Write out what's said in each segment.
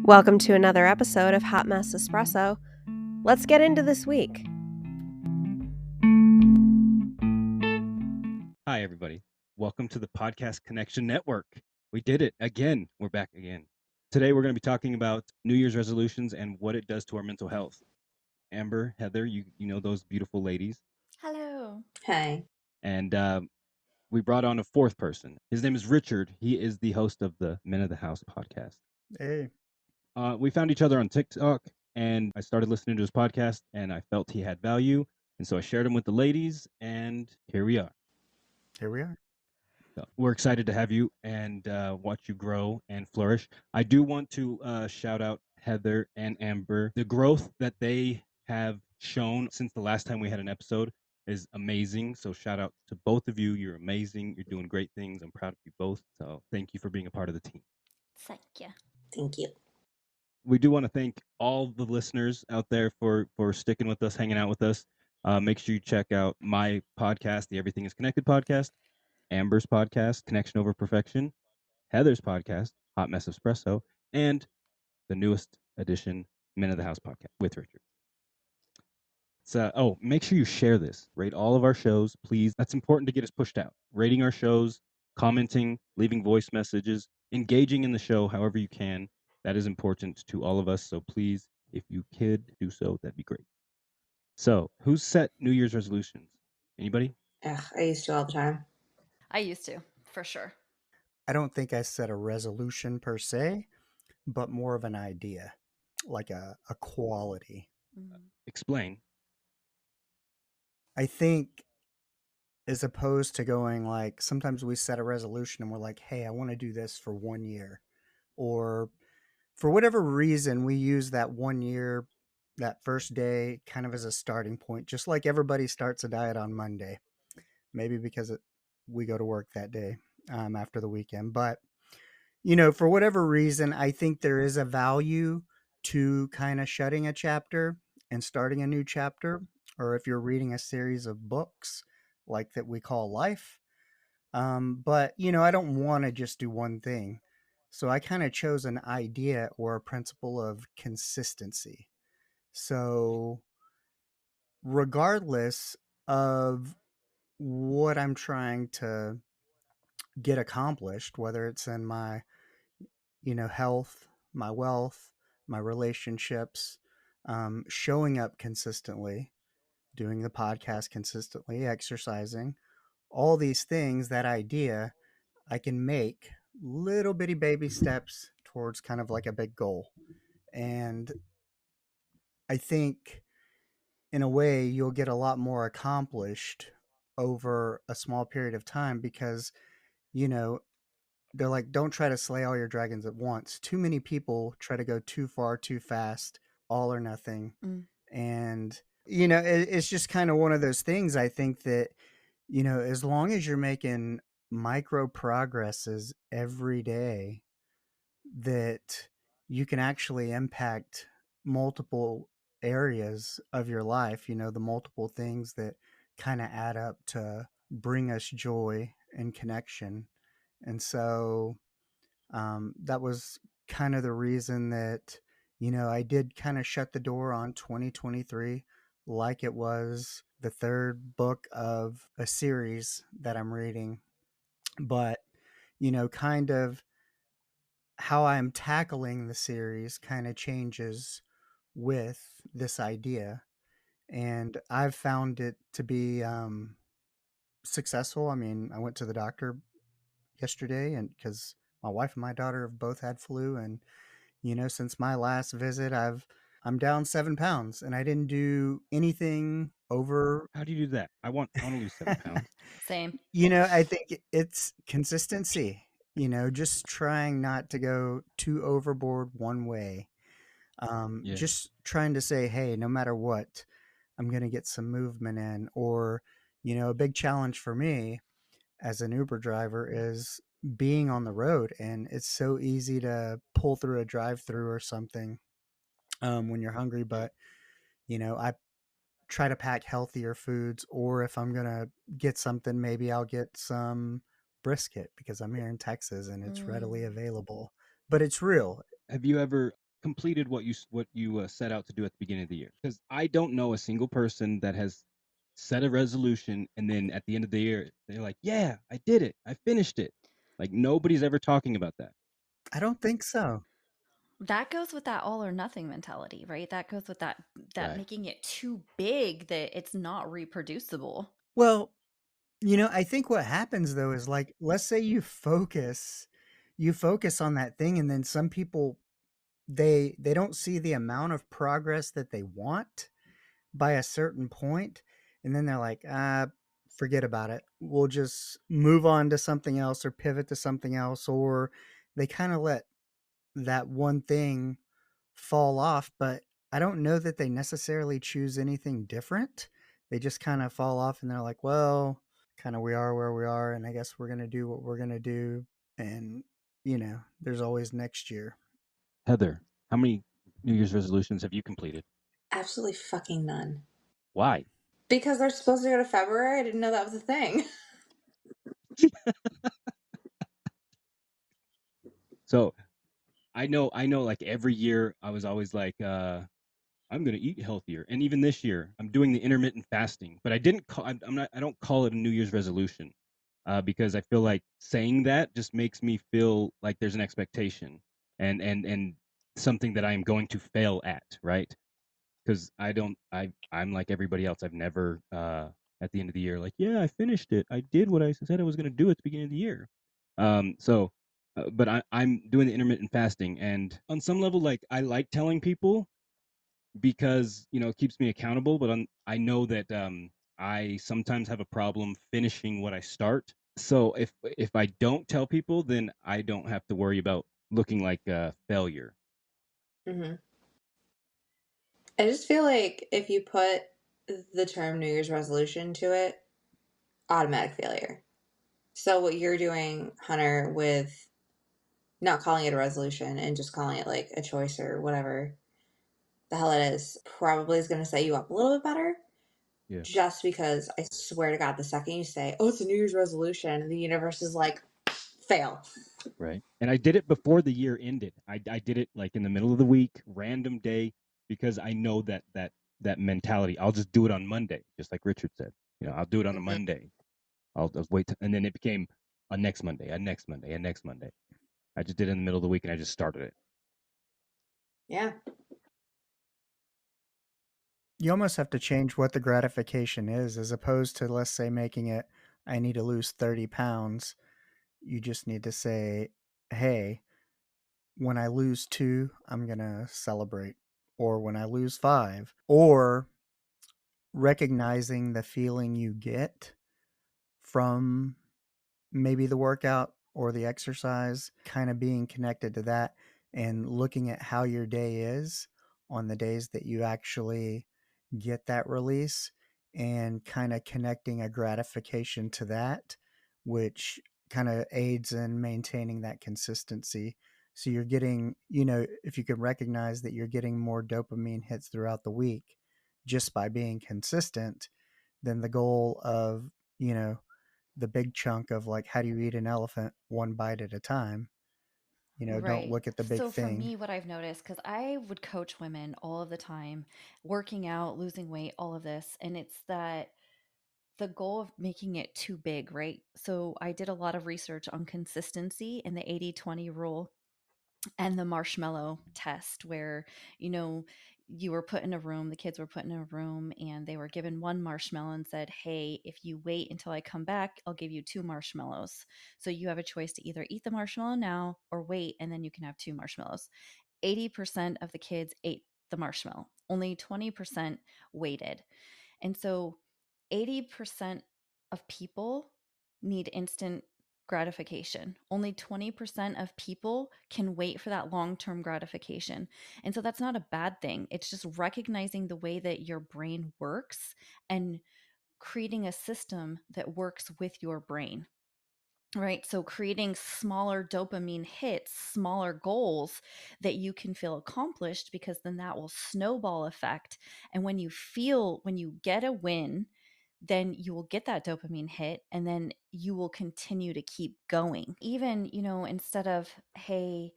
Welcome to another episode of Hot Mess Espresso. Let's get into this week. Hi, everybody. Welcome to the Podcast Connection Network. We did it again. We're back again. Today, we're going to be talking about New Year's resolutions and what it does to our mental health. Amber, Heather, you know those beautiful ladies. Hello. Hi. And we brought on a fourth person. His name is Richard. He is the host of the Men of the House podcast. Hey. We found each other on TikTok, and I started listening to his podcast, and I felt he had value. And so I shared him with the ladies, and here we are. Here we are. So we're excited to have you and watch you grow and flourish. I do want to shout out Heather and Amber. The growth that they have shown since the last time we had an episode is amazing. So shout out to both of you. You're amazing. You're doing great things. I'm proud of you both. So thank you for being a part of the team. Thank you. Thank you. We do want to thank all the listeners out there for sticking with us, hanging out with us. Make sure you check out my podcast, the Everything is Connected podcast, Amber's podcast, Connection Over Perfection, Heather's podcast, Hot Mess Espresso, and the newest edition, Men of the House podcast with Richard. So, make sure you share this. Rate all of our shows, please. That's important to get us pushed out. Rating our shows, commenting, leaving voice messages, engaging in the show however you can. That is important to all of us. So please, if you could do so, that'd be great. So, who's set New Year's resolutions? Anybody? I used to all the time. I used to, for sure. I don't think I set a resolution per se, but more of an idea, like a quality. Explain. I think as opposed to going like, sometimes we set a resolution and we're like, hey, I want to do this for 1 year. Or for whatever reason, we use that 1 year, that first day kind of as a starting point, just like everybody starts a diet on Monday. Maybe because we go to work that day after the weekend. But, for whatever reason, I think there is a value to kind of shutting a chapter and starting a new chapter. Or if you're reading a series of books like that we call life. But, I don't want to just do one thing. So I kind of chose an idea or a principle of consistency. So regardless of what I'm trying to get accomplished, whether it's in my, health, my wealth, my relationships, showing up consistently, doing the podcast consistently, exercising, all these things, that idea, I can make little bitty baby steps towards kind of like a big goal. And I think in a way you'll get a lot more accomplished over a small period of time because, they're like, don't try to slay all your dragons at once. Too many people try to go too far, too fast, all or nothing. And, it's just kind of one of those things. I think that, as long as you're making micro progresses every day, that you can actually impact multiple areas of your life, the multiple things that kind of add up to bring us joy and connection. And so that was kind of the reason that, I did kind of shut the door on 2023 like it was the third book of a series that I'm reading. But, kind of how I'm tackling the series kind of changes with this idea. And I've found it to be successful. I mean, I went to the doctor yesterday, and because my wife and my daughter have both had flu, and since my last visit, I'm down 7 pounds, and I didn't do anything over. How do you do that? I want to lose 7 pounds. Same. I think it's consistency. Just trying not to go too overboard one way. Yeah. Just trying to say, hey, no matter what, I'm going to get some movement in. Or, a big challenge for me as an Uber driver is being on the road. And it's so easy to pull through a drive-through or something when you're hungry. But, I try to pack healthier foods. Or if I'm going to get something, maybe I'll get some brisket because I'm here in Texas and it's readily available. But it's real. Have you ever completed what you set out to do at the beginning of the year? Because I don't know a single person that has set a resolution and then at the end of the year they're like, "Yeah, I did it. I finished it." Like nobody's ever talking about that. I don't think so. That goes with that all or nothing mentality, right? That goes with that Right. making it too big that it's not reproducible. Well, I think what happens though is like, let's say you focus on that thing, and then some people they don't see the amount of progress that they want by a certain point, and then they're like, forget about it. We'll just move on to something else or pivot to something else, or they kind of let that one thing fall off, but I don't know that they necessarily choose anything different. They just kind of fall off and they're like, well, kind of we are where we are, and I guess we're going to do what we're going to do. And, there's always next year. Heather, how many New Year's resolutions have you completed? Absolutely fucking none. Why? Because they're supposed to go to February. I didn't know that was a thing. So I know like every year I was always like, I'm going to eat healthier. And even this year, I'm doing the intermittent fasting, but I didn't call, I'm not, I don't call it a New Year's resolution because I feel like saying that just makes me feel like there's an expectation and something that I am going to fail at, right? Because I'm like everybody else. I've never, at the end of the year, like, yeah, I finished it. I did what I said I was going to do at the beginning of the year. But I'm doing the intermittent fasting. And on some level, like, I like telling people because it keeps me accountable. But I know that I sometimes have a problem finishing what I start. So if I don't tell people, then I don't have to worry about looking like a failure. hmm I just feel like if you put the term New Year's resolution to it, automatic failure. So what you're doing, Hunter, with not calling it a resolution and just calling it like a choice or whatever the hell it is, probably is going to set you up a little bit better. Yeah. Just because I swear to God, the second you say, "Oh, it's a New Year's resolution," the universe is like, fail. Right. And I did it before the year ended. I did it like in the middle of the week, random day, because I know that mentality. I'll just do it on Monday, just like Richard said. I'll do it on a Mm-hmm. Monday. I'll wait, and then it became a next Monday, a next Monday, a next Monday. I just did it in the middle of the week, and I just started it. Yeah. You almost have to change what the gratification is, as opposed to, let's say, making it, I need to lose 30 pounds. You just need to say, hey, when I lose 2, I'm going to celebrate. Or when I lose 5. Or recognizing the feeling you get from maybe the workout or the exercise, kind of being connected to that and looking at how your day is on the days that you actually get that release, and kind of connecting a gratification to that, which kind of aids in maintaining that consistency. So you're getting, if you can recognize that you're getting more dopamine hits throughout the week just by being consistent, then the goal of, the big chunk of like, how do you eat an elephant one bite at a time? Don't Right. look at the big So for thing. me, what I've noticed, because I would coach women all of the time, working out, losing weight, all of this, and it's that the goal of making it too big, right? So I did a lot of research on consistency and the 80-20 rule and the marshmallow test where, you know, you were put in a room, the kids were put in a room and they were given one marshmallow and said, "Hey, if you wait until I come back, I'll give you 2 marshmallows. So you have a choice to either eat the marshmallow now or wait, and then you can have 2 marshmallows." 80% of the kids ate the marshmallow, only 20% waited. And so 80% of people need instant gratification. Only 20% of people can wait for that long term gratification. And so that's not a bad thing. It's just recognizing the way that your brain works and creating a system that works with your brain. Right. So creating smaller dopamine hits, smaller goals that you can feel accomplished, because then that will snowball effect. And when you get a win, then you will get that dopamine hit and then you will continue to keep going. Even, instead of, hey,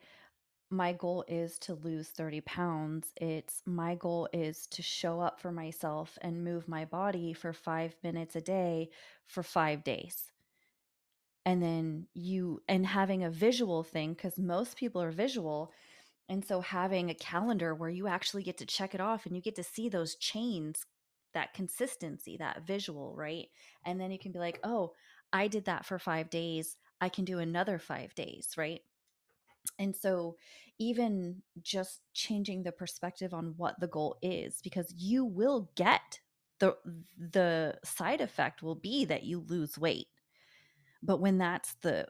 my goal is to lose 30 pounds. It's my goal is to show up for myself and move my body for 5 minutes a day for 5 days. And then and having a visual thing, because most people are visual. And so having a calendar where you actually get to check it off and you get to see those chains, that consistency, that visual, right? And then you can be like, oh, I did that for 5 days. I can do another 5 days, right? And so even just changing the perspective on what the goal is, because you will get the side effect will be that you lose weight. But when that's the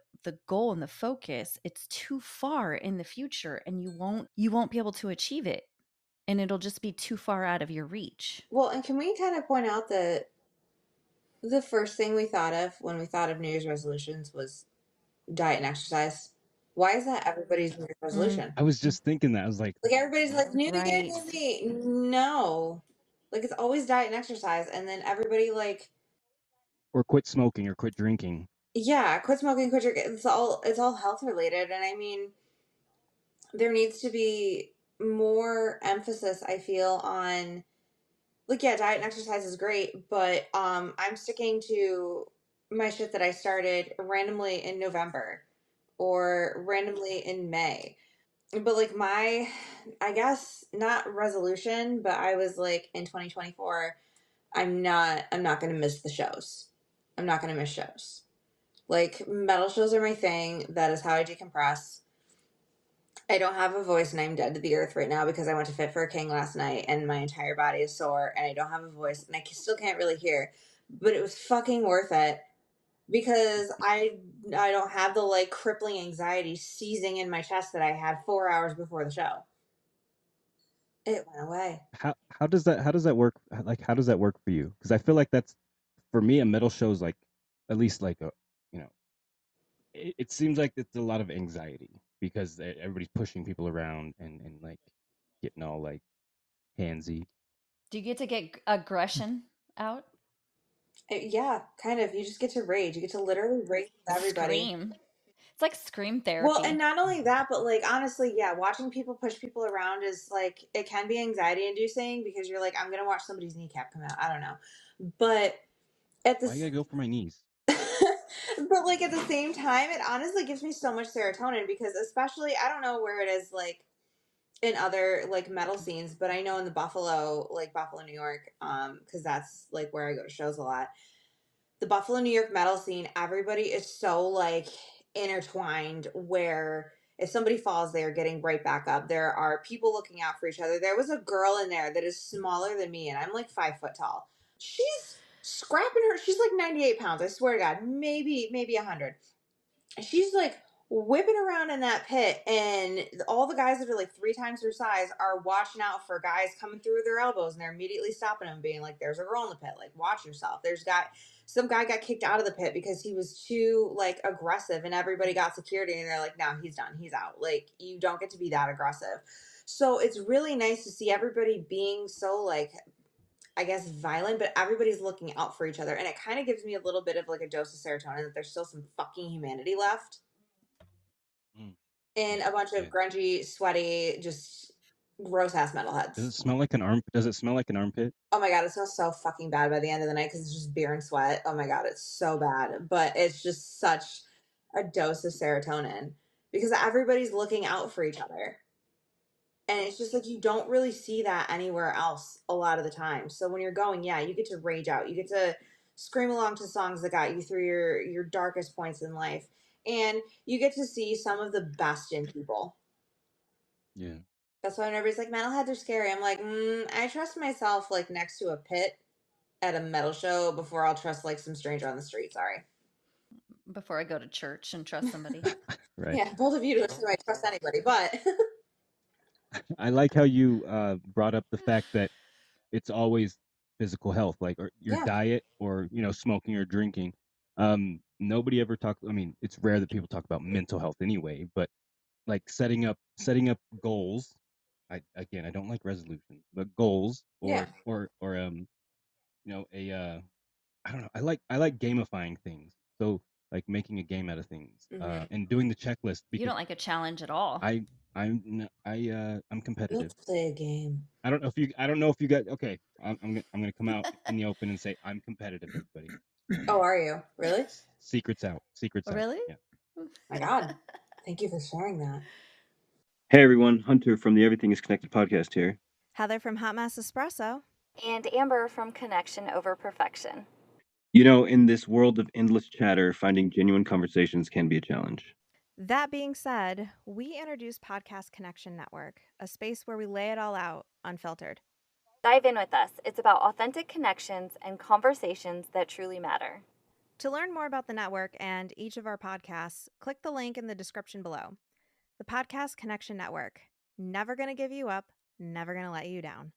goal and the focus, it's too far in the future and you won't be able to achieve it, and it'll just be too far out of your reach. Well, and can we kind of point out that the first thing we thought of when we thought of New Year's resolutions was diet and exercise? Why is that everybody's New Year's resolution? I was just thinking that. I was like, Like everybody's like, New Year, Right. new me. No. Like it's always diet and exercise, and then everybody like, or quit smoking or quit drinking. yeah, quit smoking, quit drinking. It's all health related, and I mean, there needs to be more emphasis, I feel, on like, yeah, diet and exercise is great, but I'm sticking to my shit that I started randomly in November or randomly in May. But like I guess not resolution, but I was like in 2024, I'm not going to miss the shows. I'm not going to miss shows. Like metal shows are my thing. That is how I decompress. I don't have a voice and I'm dead to the earth right now because I went to Fit for a King last night and my entire body is sore and I don't have a voice and I still can't really hear. But it was fucking worth it because I don't have the like crippling anxiety seizing in my chest that I had 4 hours before the show. It went away. How does that work? Like, how does that work for you? Because I feel like that's, for me, a metal show is like, at least like a, you know, it seems like it's a lot of anxiety because everybody's pushing people around and like getting all like handsy. Do you get to get aggression out? Yeah, kind of. You just get to rage. You get to literally rage with everybody. Scream. It's like scream Well, and therapy. not only that, but like honestly, yeah, watching people push people around is like it can be anxiety inducing because you're like, I'm gonna watch somebody's kneecap come out. I don't know. But at Why you this gotta go for my knees? but like at the same time, it honestly gives me so much serotonin because especially I don't know where it is like in other like metal scenes, but I know in the Buffalo, New York, because that's like where I go to shows a lot. The Buffalo, New York metal scene, everybody is so like intertwined where if somebody falls, they are getting right back up. There are people looking out for each other. There was a girl in there that is smaller than me, and I'm like 5 foot tall. She's scrapping her. She's like 98 pounds. I swear to God, maybe 100. She's like whipping around in that pit, and all the guys that are like 3 times her size are watching out for guys coming through their elbows, and they're immediately stopping them, being like, "There's a girl in the pit. Like, watch yourself." Some guy got kicked out of the pit because he was too like aggressive, and everybody got security, and they're like, "No, he's done. He's out. Like, you don't get to be that aggressive." So it's really nice to see everybody being so like I guess violent, but everybody's looking out for each other. And it kind of gives me a little bit of like a dose of serotonin that there's still some fucking humanity left Mm, in yeah, a bunch of yeah. grungy, sweaty, just gross ass Does metalheads. it smell like an arm? Does it smell like an armpit? Oh my God, it smells so fucking bad by the end of the night because it's just beer and sweat. Oh my God, it's so bad. But it's just such a dose of serotonin because everybody's looking out for each other. And it's just like you don't really see that anywhere else a lot of the time. So when you're going, yeah, you get to rage out. You get to scream along to songs that got you through your darkest points in life. And you get to see some of the best in people. Yeah. That's why when everybody's like, metalheads are scary. I'm like, I trust myself like next to a pit at a metal show before I'll trust like some stranger on the street. Sorry. Before I go to church and trust somebody. Right. Yeah, bold of you to assume I trust anybody, but I like how you brought up the fact that it's always physical health, like, or your yeah. diet, or smoking or drinking. Nobody ever talk. I mean, it's rare that people talk about mental health anyway, but like setting up goals. I don't like resolutions, but goals, Yeah. or a I don't know. I like gamifying things. So like making a game out of things, Hmm. and doing the checklist You because don't like a challenge at all. I I'm competitive. Let's play a game. I don't know if you got. Okay, I'm gonna come out in the open and say I'm competitive, everybody. Oh, are you? Really? Secrets out. Secrets out. Really? Yeah. My God. Thank you for sharing that. Hey everyone, Hunter from the Everything is Connected podcast here. Heather from Hot Mess Espresso. And Amber from Connection Over Perfection. You know, in this world of endless chatter, finding genuine conversations can be a challenge. That being said, we introduce Podcast Connection Network, a space where we lay it all out, unfiltered. Dive in with us. It's about authentic connections and conversations that truly matter. To learn more about the network and each of our podcasts, click the link in the description below. The Podcast Connection Network. Never going to give you up, never going to let you down.